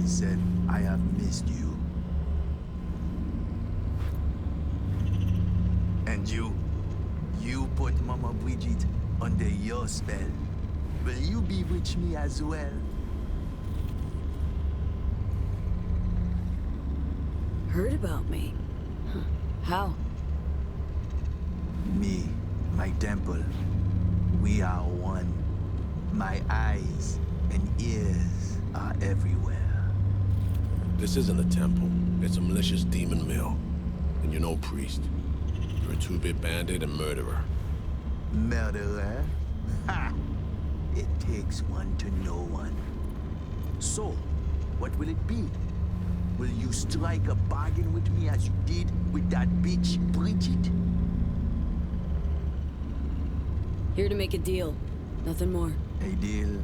said, I have missed you. And you put Mama Bridget under your spell. Will you bewitch me as well? Heard about me? Huh. How? Me, my temple, we are one. My eyes and ears are everywhere. This isn't a temple. It's a malicious demon mill. And you're no priest. You're a two-bit bandit and murderer. Murderer? Ha! It takes one to know one. So, what will it be? Will you strike a bargain with me as you did with that bitch Bridget? Here to make a deal. Nothing more. A deal?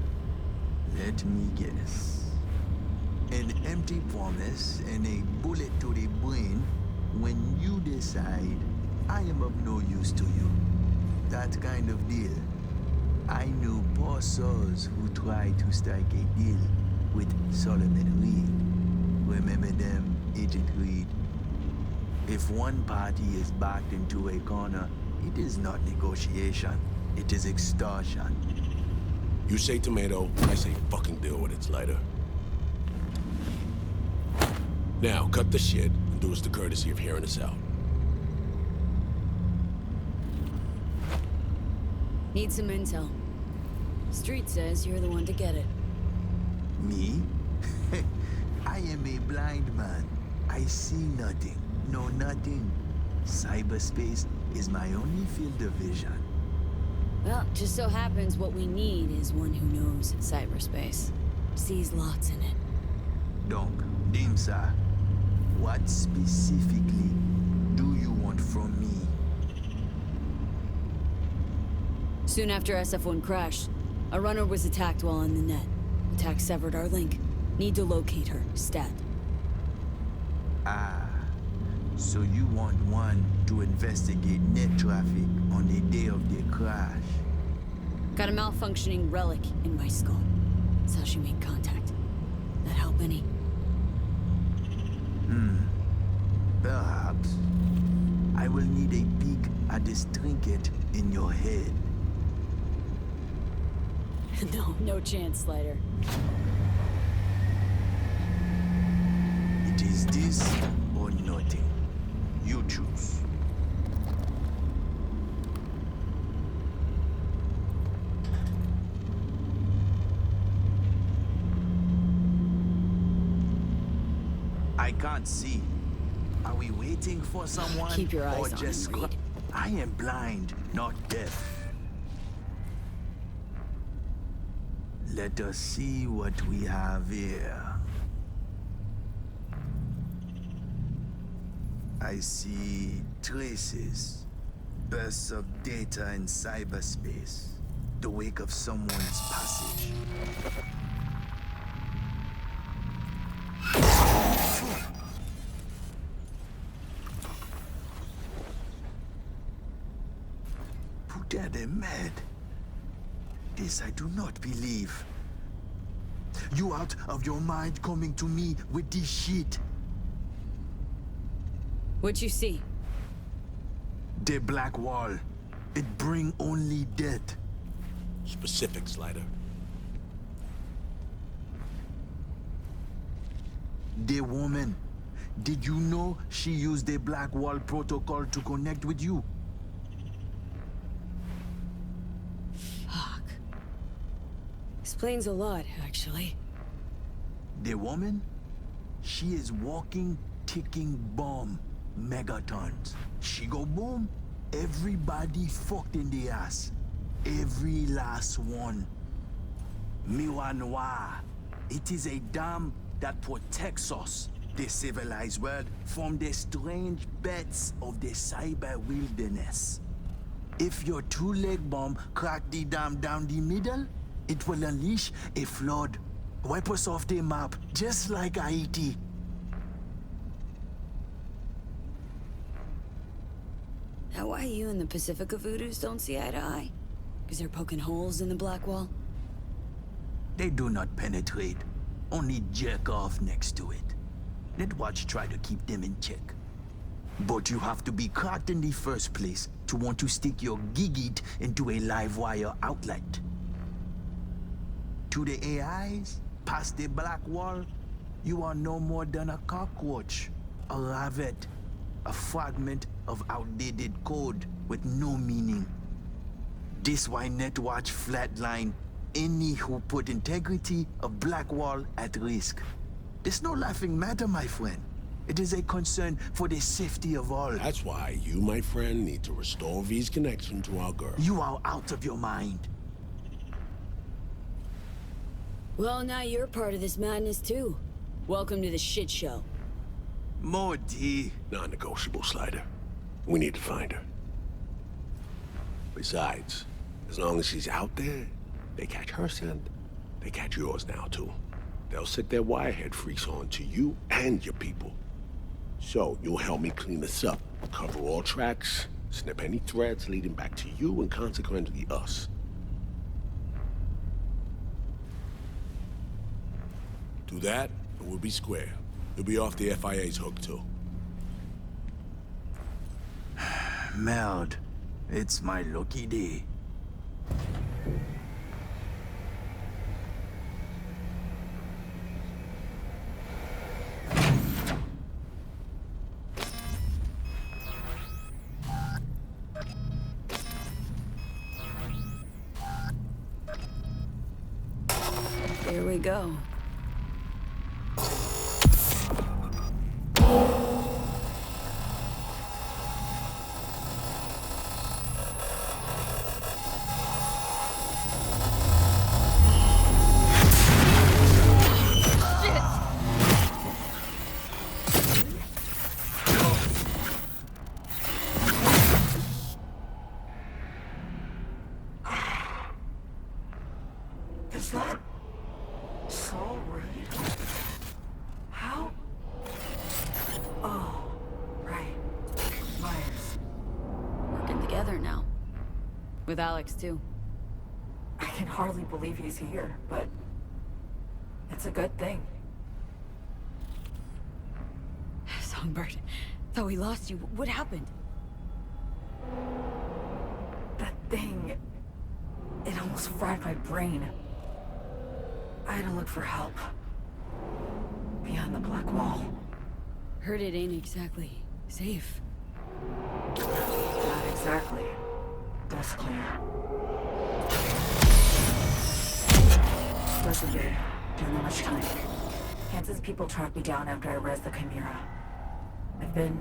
Let me guess. An empty promise and a bullet to the brain when you decide I am of no use to you. That kind of deal. I knew poor souls who tried to strike a deal with Solomon Reed. Remember them, Agent Reed? If one party is backed into a corner, it is not negotiation. It is extortion. You say tomato, I say fucking deal with it, Slider. Now, cut the shit and do us the courtesy of hearing us out. Need some intel. Street says you're the one to get it. Me? I am a blind man. I see nothing, know nothing. Cyberspace is my only field of vision. Well, just so happens what we need is one who knows cyberspace. Sees lots in it. Donc, Dimsa, what specifically do you want from me? Soon after SF-1 crashed, a runner was attacked while on the net. Attack severed our link. Need to locate her, stat. Ah, so you want one to investigate net traffic on the day of the crash? Got a malfunctioning relic in my skull. That's how she made contact. That help any? Perhaps. I will need a peek at this trinket in your head. No chance, Slider. It is this or nothing. You choose. I can't see. Are we waiting for someone? Keep your eyes or on just him, Reed. I am blind, not deaf. Let us see what we have here. I see traces, bursts of data in cyberspace, the wake of someone's passage. Puta de mad. This I do not believe. You out of your mind coming to me with this shit? What you see? The black wall. It bring only death. Specific, Slider. The woman. Did you know she used the black wall protocol to connect with you? Fuck. Explains a lot, actually. The woman? She is walking, ticking bomb. Megatons. She go boom. Everybody fucked in the ass. Every last one. Miwa Noir. It is a dam that protects us, the civilized world, from the strange bets of the cyber wilderness. If your two-leg bomb crack the dam down the middle, it will unleash a flood. Wipe us off the map, just like Haiti. Now why you and the Pacifica Voodoos don't see eye to eye? Because they're poking holes in the black wall? They do not penetrate. only jerk off next to it. Netwatch try to keep them in check. But you have to be caught in the first place to want to stick your gigit into a live wire outlet. To the AIs, past the black wall, you are no more than a cockroach, a ravet, a fragment of outdated code with no meaning. This why Netwatch flatline any who put integrity of Blackwall at risk. It's no laughing matter, my friend. It is a concern for the safety of all. That's why you, my friend, need to restore V's connection to our girl. You are out of your mind. Well, now you're part of this madness too. Welcome to the shit show. Morty. Non-negotiable, Slider. We need to find her. Besides, as long as she's out there, they catch her scent, they catch yours now too. They'll set their wirehead freaks on to you and your people. So, you'll help me clean this up, cover all tracks, snip any threads leading back to you and consequently us. Do that, and we'll be square. You'll be off the FIA's hook too. Meld, it's my lucky day. Here we go. Is that Saul Reed? How? Oh, right. Myers. Working together now. With Alex too. I can hardly believe he's here, but it's a good thing. Songbird, thought we lost you. What happened? That thing, it almost fried my brain. I had to look for help. Beyond the black wall. Heard it ain't exactly safe. Not exactly. Dust clear. Listen, dude. Don't have much time. Hansen's people tracked me down after I rezzed the Chimera. I've been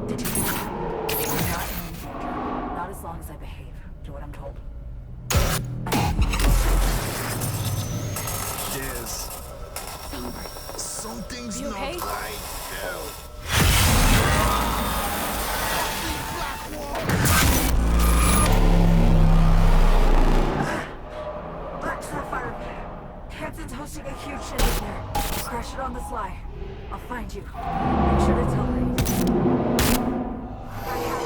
detained. I'm not in danger. Not as long as I behave. Do what I'm told. There's something's You not okay? right. Black Sapphire. Hansen's hosting a huge shit in there. Crash it on the sly. I'll find you. Make sure to tell Reed. I have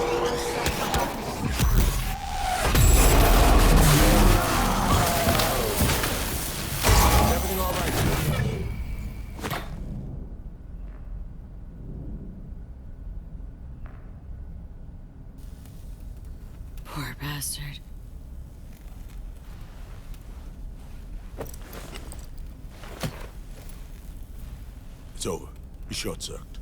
Everything all right? Poor bastard. It's over. You short-circuited.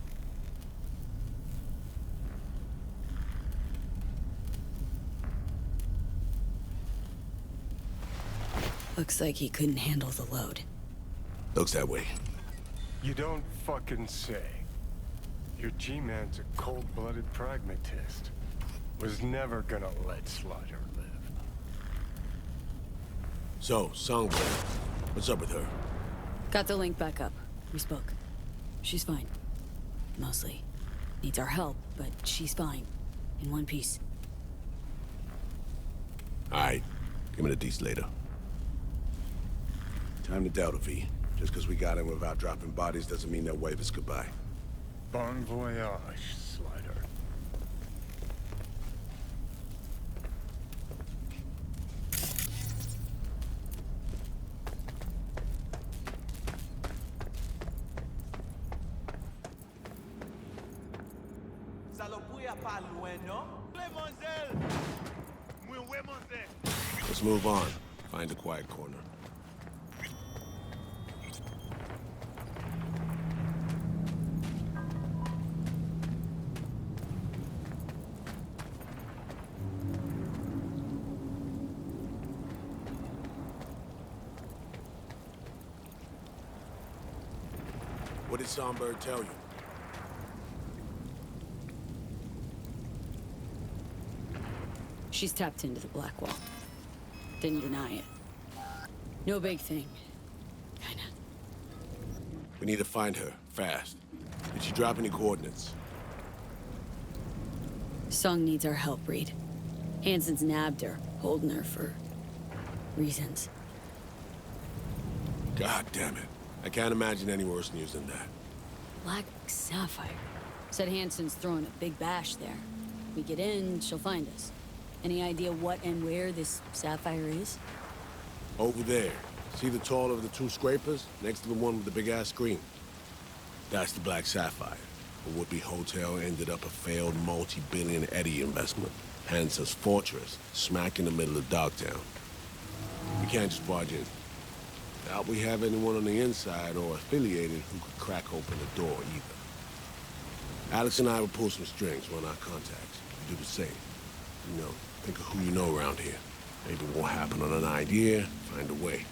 Looks like he couldn't handle the load. Looks that way. You don't fucking say. Your G-Man's a cold-blooded pragmatist. Was never gonna let Slider live. So, Songbird, what's up with her? Got the link back up. We spoke. She's fine. Mostly. Needs our help, but she's fine. In one piece. Alright, give me the deets later. Time to Delta V. Just because we got in without dropping bodies doesn't mean they'll wave us goodbye. Bon voyage, Slider. Let's move on. Find a quiet corner. What did Songbird tell you? She's tapped into the Blackwall. Didn't deny it. No big thing. Kinda. We need to find her, fast. Did she drop any coordinates? Song needs our help, Reed. Hansen's nabbed her, holding her for reasons. God damn it. I can't imagine any worse news than that. Black Sapphire. Said Hansen's throwing a big bash there. We get in, she'll find us. Any idea what and where this Sapphire is? Over there. See the tall of the two scrapers? Next to the one with the big-ass screen. That's the Black Sapphire. A would-be hotel ended up a failed multi-billion Eddie investment. Hansen's fortress, smack in the middle of Dogtown. We can't just barge in. Doubt we have anyone on the inside or affiliated who could crack open the door either. Alex and I will pull some strings, run our contacts. Do the same. You know, think of who you know around here. Maybe it won't happen on an idea, find a way.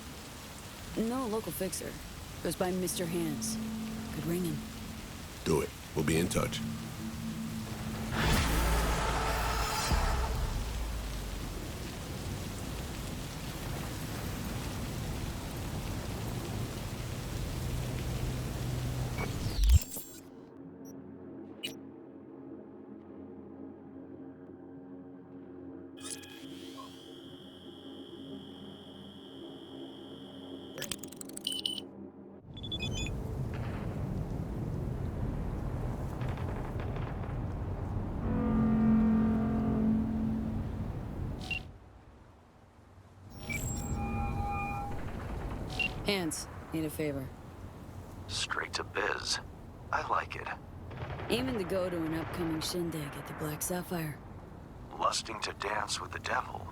No local fixer. Goes by Mr. Hands. Could ring him. Do it. We'll be in touch. Hands, need a favor. Straight to biz. I like it. Aiming to go to an upcoming shindig at the Black Sapphire. Lusting to dance with the devil.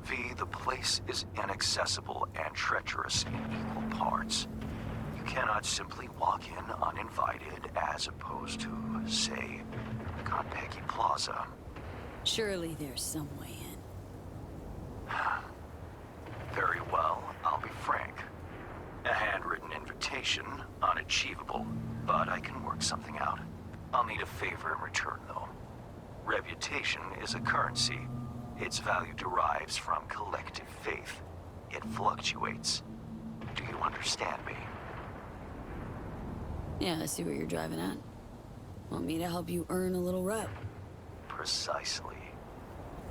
V, the place is inaccessible and treacherous in equal parts. You cannot simply walk in uninvited as opposed to, say, Konpeki Plaza. Surely there's some way in. Very well, I'll be frank. A handwritten invitation, unachievable, but I can work something out. I'll need a favor in return, though. Reputation is a currency. Its value derives from collective faith. It fluctuates. Do you understand me? Yeah, I see what you're driving at. Want me to help you earn a little rep? Precisely.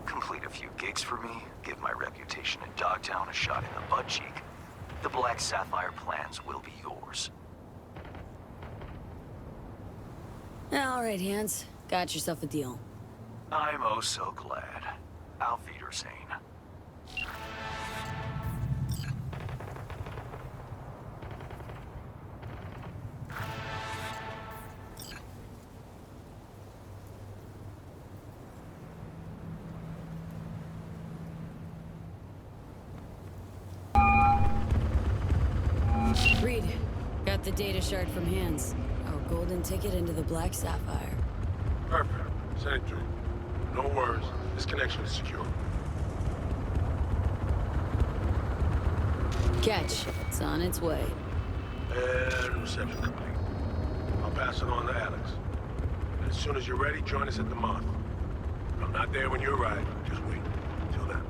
Complete a few gigs for me, give my reputation in Dogtown a shot in the butt cheek. The Black Sapphire plans will be yours. All right, Hands. Got yourself a deal. I'm oh so glad. Auf Wiedersehen. Reed, got the data shard from Hands. Our golden ticket into the Black Sapphire. Perfect. Send it through. No worries. This connection is secure. Catch. It's on its way. And reception complete. I'll pass it on to Alex. And as soon as you're ready, join us at the Moth. If I'm not there when you arrive, just wait. Till then.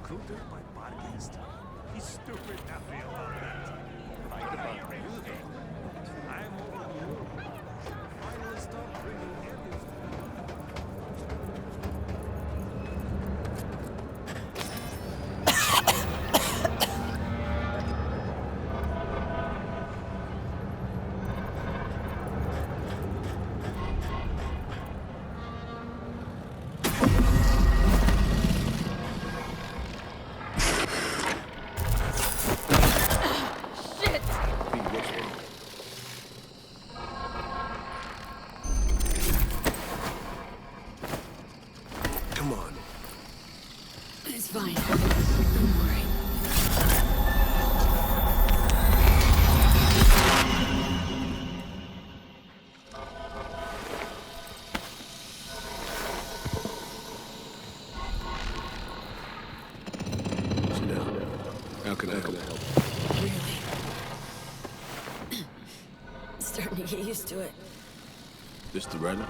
recruited by Barghest. He's stupid happy about that. Fight about everything. I'm over the moon. Finally stop bringing everything. Come on. It's fine. Don't worry. Sit down. How can I help? Really. Starting to get used to it. This the relic?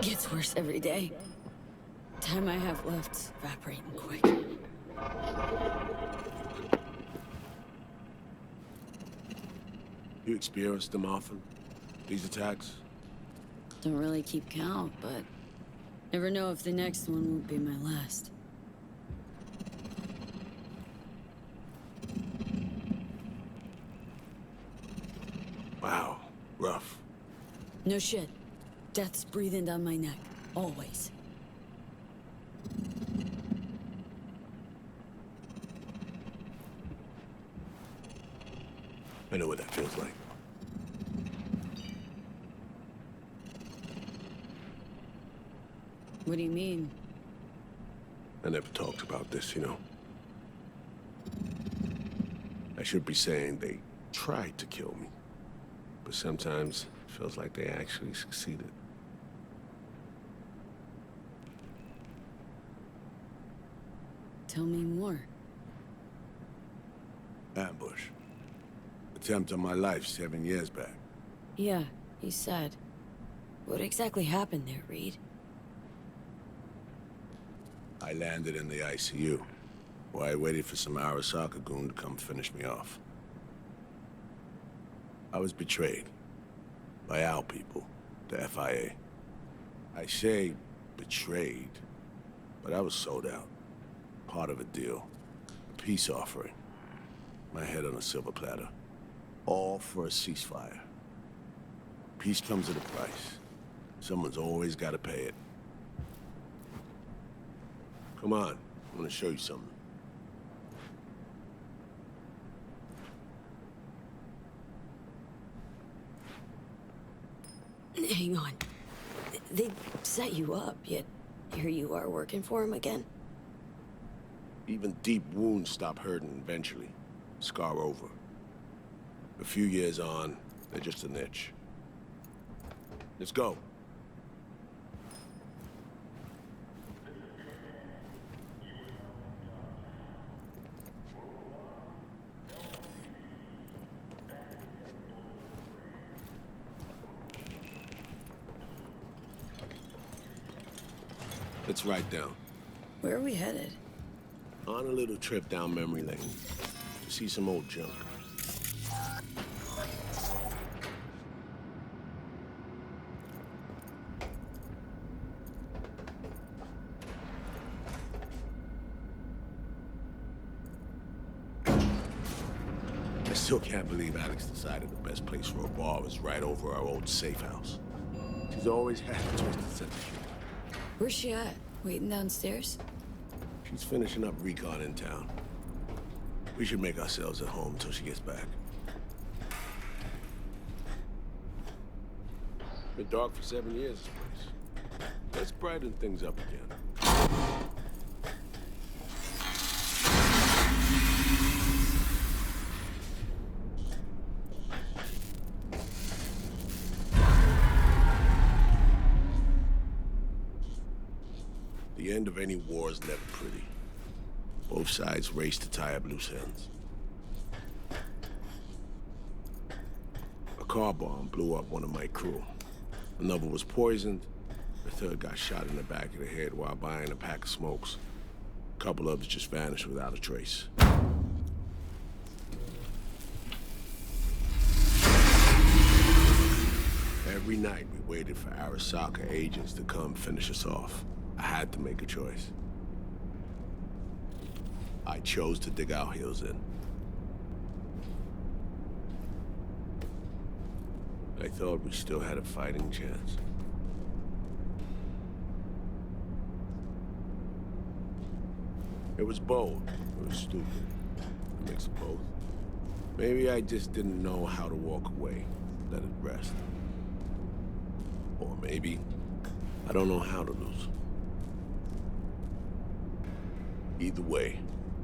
Gets worse every day. Time I have left's evaporating quick. You experience them often? These attacks? Don't really keep count, but never know if the next one won't be my last. Wow. Rough. No shit. Death's breathing down my neck. Always. I know what that feels like. What do you mean? I never talked about this, you know. I should be saying they tried to kill me. But sometimes it feels like they actually succeeded. Tell me more. Ambush. Attempt on my life 7 years back. Yeah, you said. What exactly happened there, Reed? I landed in the ICU, where I waited for some Arasaka goon to come finish me off. I was betrayed by our people, the FIA. I say betrayed, but I was sold out. Part of a deal. A peace offering. My head on a silver platter. All for a ceasefire. Peace comes at a price. Someone's always got to pay it. Come on, I want to show you something. Hang on. They set you up, yet here you are working for him again? Even deep wounds stop hurting eventually. Scar over. A few years on, they're just an itch. Let's go. Let's write down. Where are we headed? On a little trip down memory lane. To see some old junk. I still can't believe Alex decided the best place for a bar was right over our old safe house. She's always had a twisted sense of humor. Where's she at? Waiting downstairs? She's finishing up recon in town. We should make ourselves at home until she gets back. Been dark for 7 years, this place. Let's brighten things up again. The end of any war is never pretty. Both sides race to tie up loose ends. A car bomb blew up one of my crew. Another was poisoned, The third got shot in the back of the head while buying a pack of smokes. A couple others just vanished without a trace. Every night we waited for Arasaka agents to come finish us off. I had to make a choice. I chose to dig our heels in. I thought we still had a fighting chance. It was bold. It was stupid. A mix of both. Maybe I just didn't know how to walk away, let it rest. Or maybe I don't know how to lose. Either way,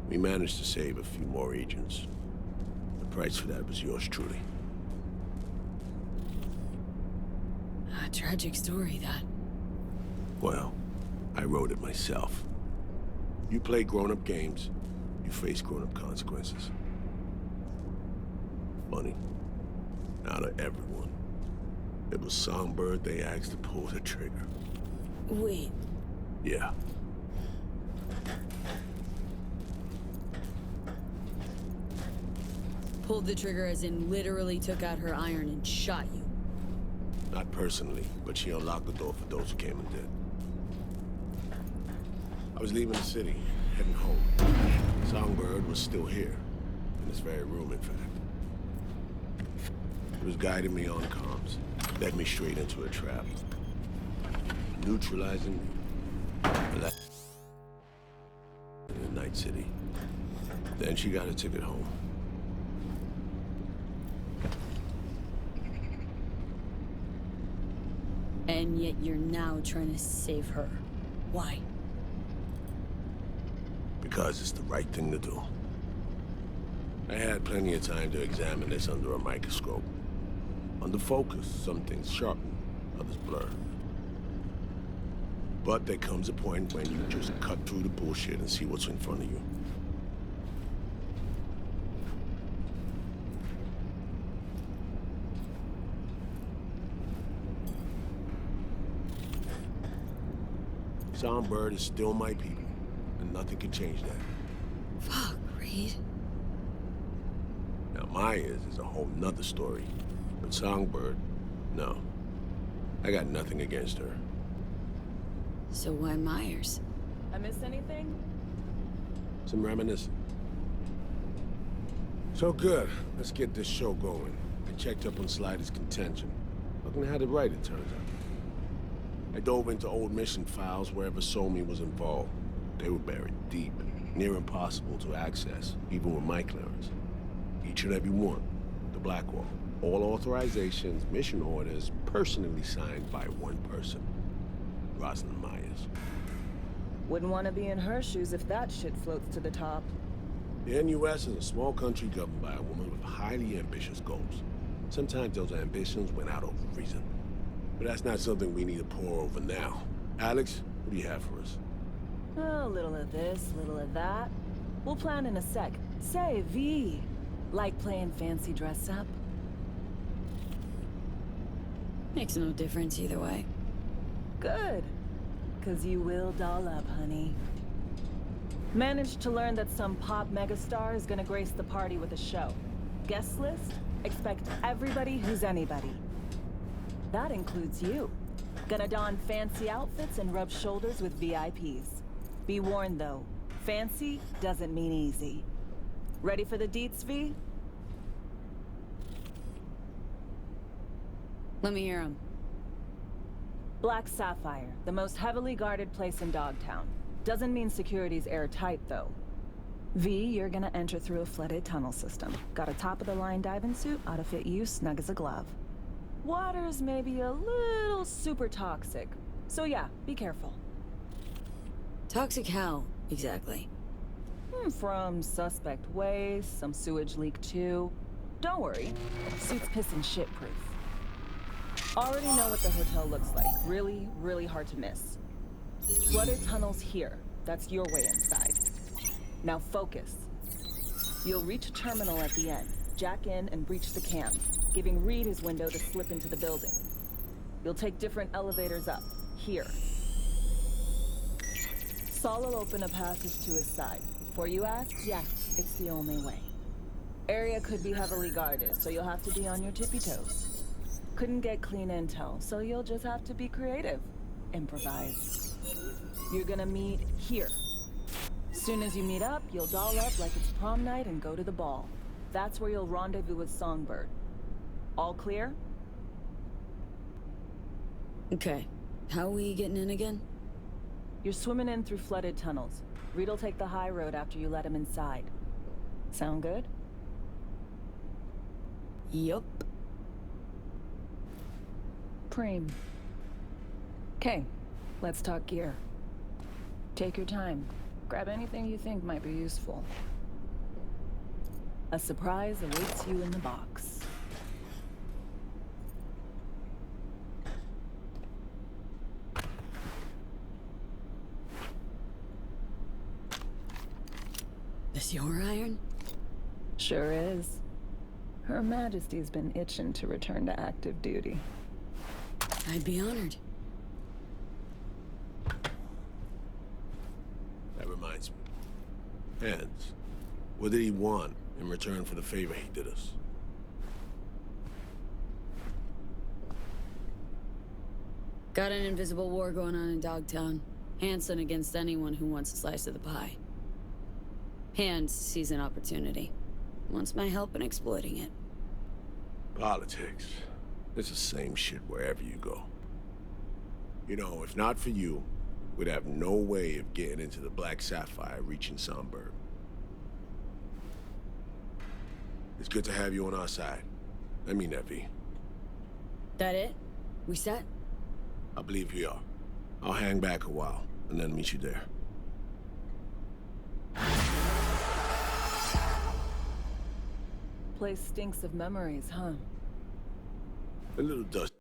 we managed to save a few more agents. The price for that was yours truly. A tragic story, that. Well, I wrote it myself. You play grown-up games, you face grown-up consequences. Funny. Out of everyone, it was Songbird they asked to pull the trigger. Wait. Yeah. Pulled the trigger as in literally took out her iron and shot you. Not personally, but she unlocked the door for those who came and did. I was leaving the city, heading home. Songbird was still here, in this very room, in fact. He was guiding me on comms, led me straight into a trap. Neutralizing me. In the Night City. Then she got a ticket home. And yet you're now trying to save her. Why? Because it's the right thing to do. I had plenty of time to examine this under a microscope. Under focus, some things sharpen, others blur. But there comes a point when you just cut through the bullshit and see what's in front of you. Songbird is still my people, and nothing can change that. Fuck, Reed. Now Myers is a whole nother story, but Songbird, no. I got nothing against her. So why Myers? I missed anything? Some reminiscing. So good, let's get this show going. I checked up on Slider's contention. Looking had it right, it turns out. I dove into old mission files wherever Somi was involved. They were buried deep, near impossible to access, even with my clearance. Each and every one, the Blackwall. All authorizations, mission orders, personally signed by one person. Rosalind Myers. Wouldn't want to be in her shoes if that shit floats to the top. The NUS is a small country governed by a woman with highly ambitious goals. Sometimes those ambitions went out over reason. But that's not something we need to pour over now. Alex, what do you have for us? A little of this, little of that. We'll plan in a sec. Say, V, like playing fancy dress up? Makes no difference either way. Good. 'Cause you will doll up, honey. Managed to learn that some pop megastar is gonna grace the party with a show. Guest list? Expect everybody who's anybody. That includes you. Gonna don fancy outfits and rub shoulders with VIPs. Be warned though, fancy doesn't mean easy. Ready for the deets, V? Let me hear him. Black Sapphire, the most heavily guarded place in Dogtown. Doesn't mean security's airtight though. V, you're gonna enter through a flooded tunnel system. Got a top-of-the-line diving suit, ought to fit you snug as a glove. Water's maybe a little super toxic. So yeah, be careful. Toxic how, exactly? From suspect waste, some sewage leak too. Don't worry, suit's piss and shit proof. Already know what the hotel looks like. Really, really hard to miss. Flooded tunnels here. That's your way inside. Now focus. You'll reach a terminal at the end. Jack in and breach the cams, giving Reed his window to slip into the building. You'll take different elevators up. here. Saul will open a passage to his side. Before you ask, yeah, it's the only way. Area could be heavily guarded, so you'll have to be on your tippy toes. Couldn't get clean intel, so you'll just have to be creative. Improvise. You're gonna meet here. Soon as you meet up, you'll doll up like it's prom night and go to the ball. That's where you'll rendezvous with Songbird. All clear? Okay. How we getting in again? You're swimming in through flooded tunnels. Reed'll take the high road after you let him inside. Sound good? Yup. Preem. Okay, let's talk gear. Take your time. Grab anything you think might be useful. A surprise awaits you in the box. This your iron? Sure is. Her Majesty's been itching to return to active duty. I'd be honored. That reminds me. Hans, what did he want in return for the favor he did us? Got an invisible war going on in Dogtown. Hanson against anyone who wants a slice of the pie. Hans sees an opportunity. Wants my help in exploiting it. Politics. It's the same shit wherever you go. You know, if not for you, we'd have no way of getting into the Black Sapphire reaching Songbird. It's good to have you on our side. I mean that, V. That it? We set? I believe we are. I'll hang back a while, and then meet you there. Place stinks of memories, huh? A little dust.